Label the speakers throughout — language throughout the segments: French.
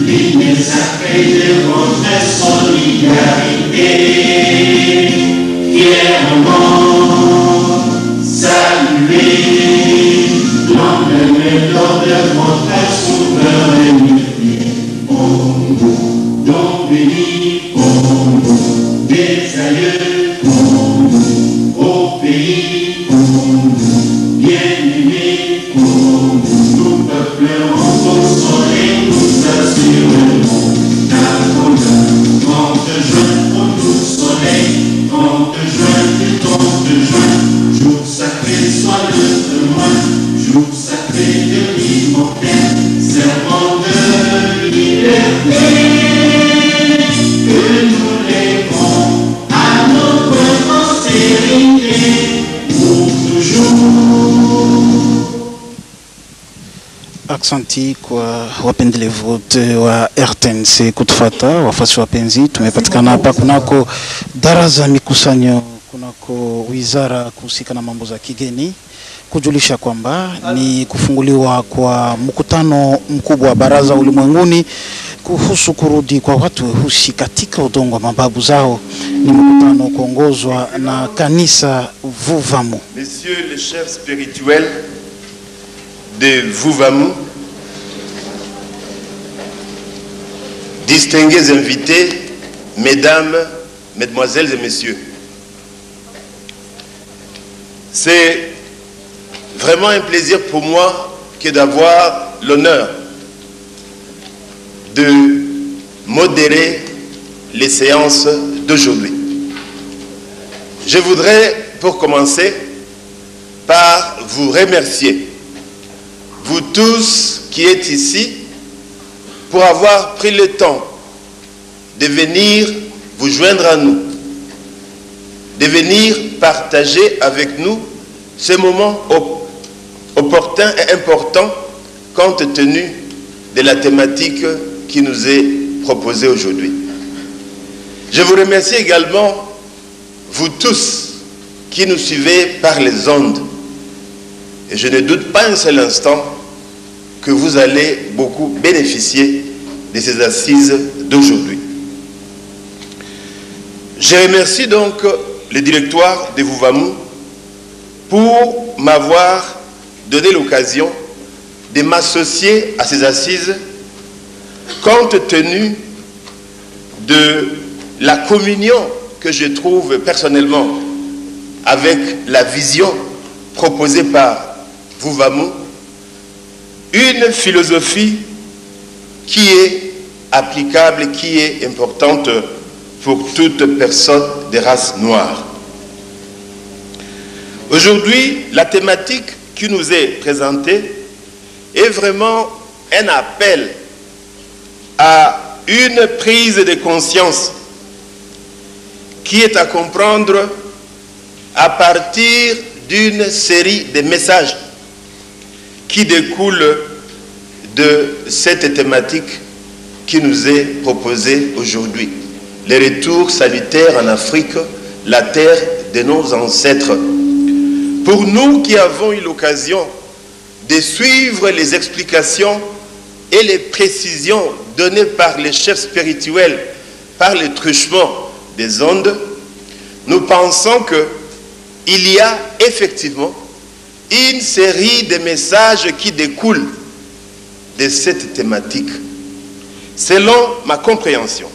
Speaker 1: ligne sacrée de votre solidarité, fièrement saluer l'emblème de votre souveraineté. Congo, donc béni, Congo, des aïeux, Congo, au pays, Congo, bien-aimé, Congo, nous peuplerons au soleil, nous assurerons la couleur. Compte juin, au nous soleil, compte juin, jour sacré soit le témoin, jour sacré de l'immortel, serment de liberté, que nous lèverons à notre postérité pour toujours.
Speaker 2: Aksanti kwa wapendelevu wote wa RTNC kutufata, wafasi wapenzi. Tumepatikana hapa kunako daraza mikusanyo, kunako wizara kuhusika na mambo za kigeni, kujulisha kwamba ni kufunguliwa kwa mkutano mkubwa wa baraza ulimwenguni kuhusu kurudi kwa watu weusi katika udongo wa mababu zao. Ni mkutano kuongozwa na kanisa Vuvamu.
Speaker 3: Messieurs les chefs spirituels de Vuvamu, distingués invités, mesdames, mesdemoiselles et messieurs, c'est vraiment un plaisir pour moi que d'avoir l'honneur de modérer les séances d'aujourd'hui. Je voudrais, pour commencer, par vous remercier, vous tous qui êtes ici, pour avoir pris le temps de venir vous joindre à nous, de venir partager avec nous ce moment opportun et important compte tenu de la thématique qui nous est proposée aujourd'hui. Je vous remercie également, vous tous qui nous suivez par les ondes. Et je ne doute pas un seul instant que vous allez beaucoup bénéficier de ces assises d'aujourd'hui. Je remercie donc le directoire de Vuvamu pour m'avoir donné l'occasion de m'associer à ces assises compte tenu de la communion que je trouve personnellement avec la vision proposée par Vuvamu, une philosophie qui est applicable, qui est importante pour toute personne de race noire. Aujourd'hui, la thématique qui nous est présentée est vraiment un appel à une prise de conscience qui est à comprendre à partir d'une série de messages qui découlent de cette thématique qui nous est proposée aujourd'hui. Le retour sanitaire en Afrique, la terre de nos ancêtres. Pour nous qui avons eu l'occasion de suivre les explications et les précisions données par les chefs spirituels, par le truchement des ondes, nous pensons qu'il y a effectivement une série de messages qui découlent de cette thématique. Selon ma compréhension,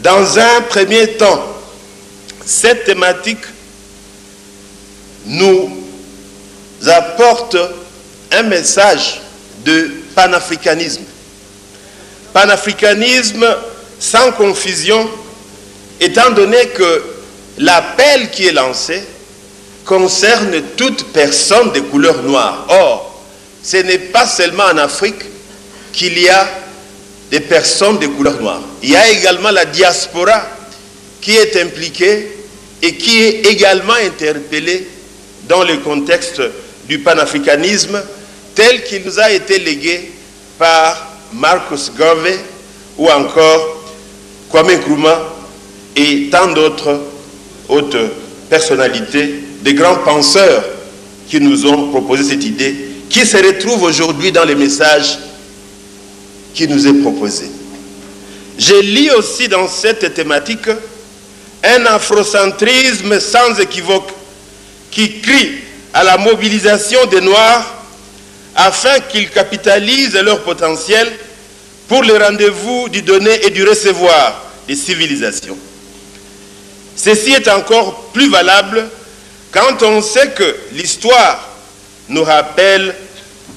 Speaker 3: dans un premier temps, cette thématique nous apporte un message de panafricanisme. Panafricanisme sans confusion, étant donné que l'appel qui est lancé concerne toute personne de couleur noire. Or, ce n'est pas seulement en Afrique qu'il y a des personnes de couleur noire. Il y a également la diaspora qui est impliquée et qui est également interpellée dans le contexte du panafricanisme tel qu'il nous a été légué par Marcus Garvey ou encore Kwame Nkrumah et tant d'autres autres personnalités, des grands penseurs qui nous ont proposé cette idée, qui se retrouve aujourd'hui dans les messages qui nous est proposée. Je lis aussi dans cette thématique un afrocentrisme sans équivoque qui crie à la mobilisation des Noirs afin qu'ils capitalisent leur potentiel pour le rendez-vous du donner et du recevoir des civilisations. Ceci est encore plus valable quand on sait que l'histoire nous rappelle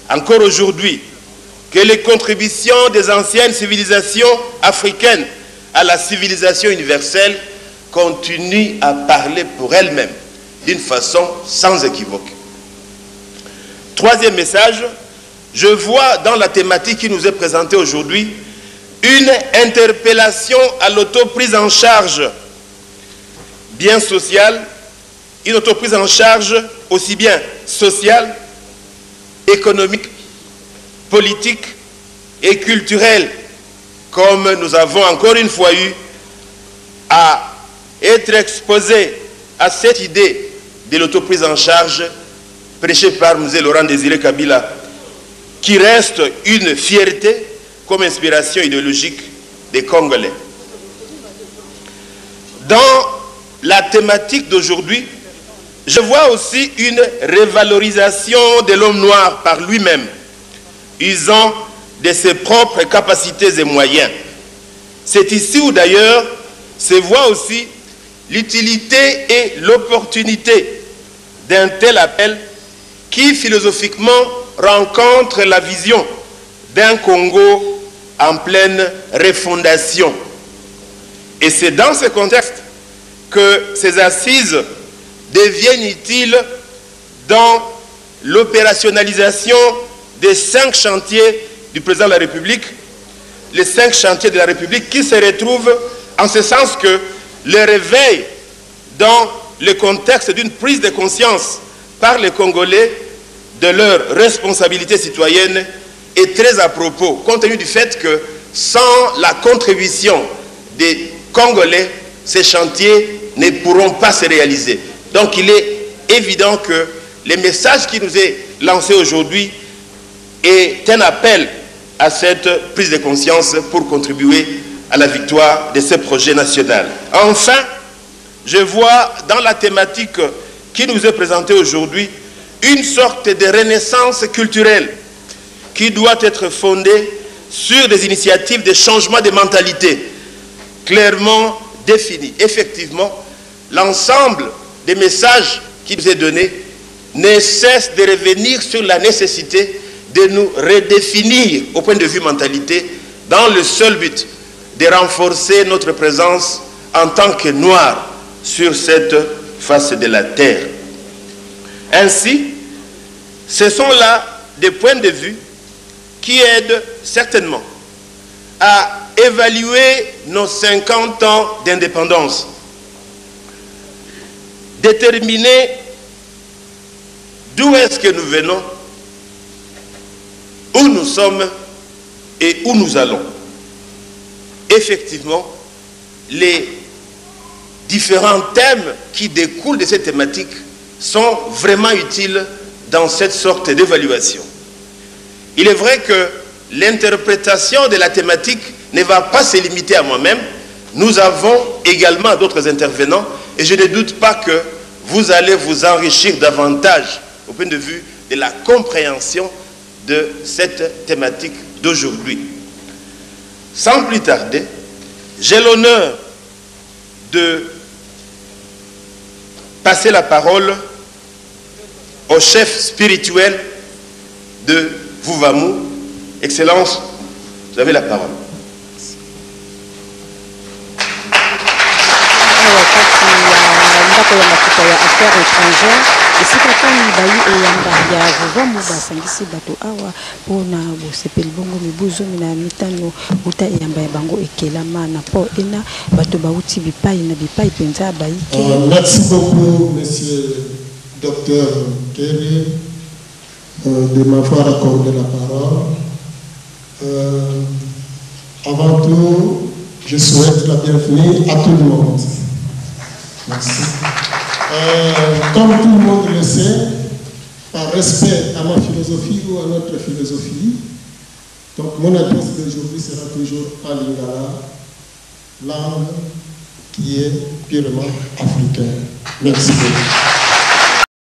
Speaker 3: encore aujourd'hui que les contributions des anciennes civilisations africaines à la civilisation universelle continuent à parler pour elles-mêmes d'une façon sans équivoque. Troisième message, je vois dans la thématique qui nous est présentée aujourd'hui une interpellation à l'autoprise en charge bien sociale, une autoprise en charge aussi bien sociale, économique, politique et culturelle, comme nous avons encore une fois eu à être exposés à cette idée de l'autoprise en charge prêchée par M. Laurent Désiré Kabila, qui reste une fierté comme inspiration idéologique des Congolais. Dans la thématique d'aujourd'hui, je vois aussi une révalorisation de l'homme noir par lui-même, usant de ses propres capacités et moyens. C'est ici où d'ailleurs se voit aussi l'utilité et l'opportunité d'un tel appel qui philosophiquement rencontre la vision d'un Congo en pleine refondation. Et c'est dans ce contexte que ces assises deviennent utiles dans l'opérationnalisation des 5 chantiers du président de la République, les 5 chantiers de la République qui se retrouvent en ce sens que le réveil dans le contexte d'une prise de conscience par les Congolais de leur responsabilité citoyenne est très à propos, compte tenu du fait que sans la contribution des Congolais, ces chantiers ne pourront pas se réaliser. Donc il est évident que le message qui nous est lancé aujourd'hui est un appel à cette prise de conscience pour contribuer à la victoire de ce projet national. Enfin, je vois dans la thématique qui nous est présentée aujourd'hui une sorte de renaissance culturelle qui doit être fondée sur des initiatives de changement de mentalité clairement définies. Effectivement, l'ensemble des messages qui nous est donné ne cesse de revenir sur la nécessité de nous redéfinir au point de vue mentalité dans le seul but de renforcer notre présence en tant que Noirs sur cette face de la terre. Ainsi, ce sont là des points de vue qui aident certainement à évaluer nos 50 ans d'indépendance, déterminer d'où est-ce que nous venons, où nous sommes et où nous allons. Effectivement, les différents thèmes qui découlent de cette thématique sont vraiment utiles dans cette sorte d'évaluation. Il est vrai que l'interprétation de la thématique ne va pas se limiter à moi-même. Nous avons également d'autres intervenants et je ne doute pas que vous allez vous enrichir davantage au point de vue de la compréhension de cette thématique d'aujourd'hui. Sans plus tarder, j'ai l'honneur de passer la parole au chef spirituel de Vuvamu. Excellence, vous avez la parole.
Speaker 4: ndako ya mafuta ya affaires étrangères esika kani bayi eyamba ya Vuvamu basangisi bato awa mpona bosepeli bongo mibuzo na mitano uta eyamba ya bango ekelama na po ena bato bauti bipai na bipai penza bayi ke.
Speaker 5: Merci beaucoup monsieur docteur Kelly de m'avoir accordé la parole. Avant tout, je souhaite la bienvenue à tout le monde. Merci. Comme tout le monde le sait, par respect à ma philosophie ou à notre philosophie, Donc mon adresse d'aujourd'hui sera toujours en lingala, langue qui est purement africaine. Merci beaucoup.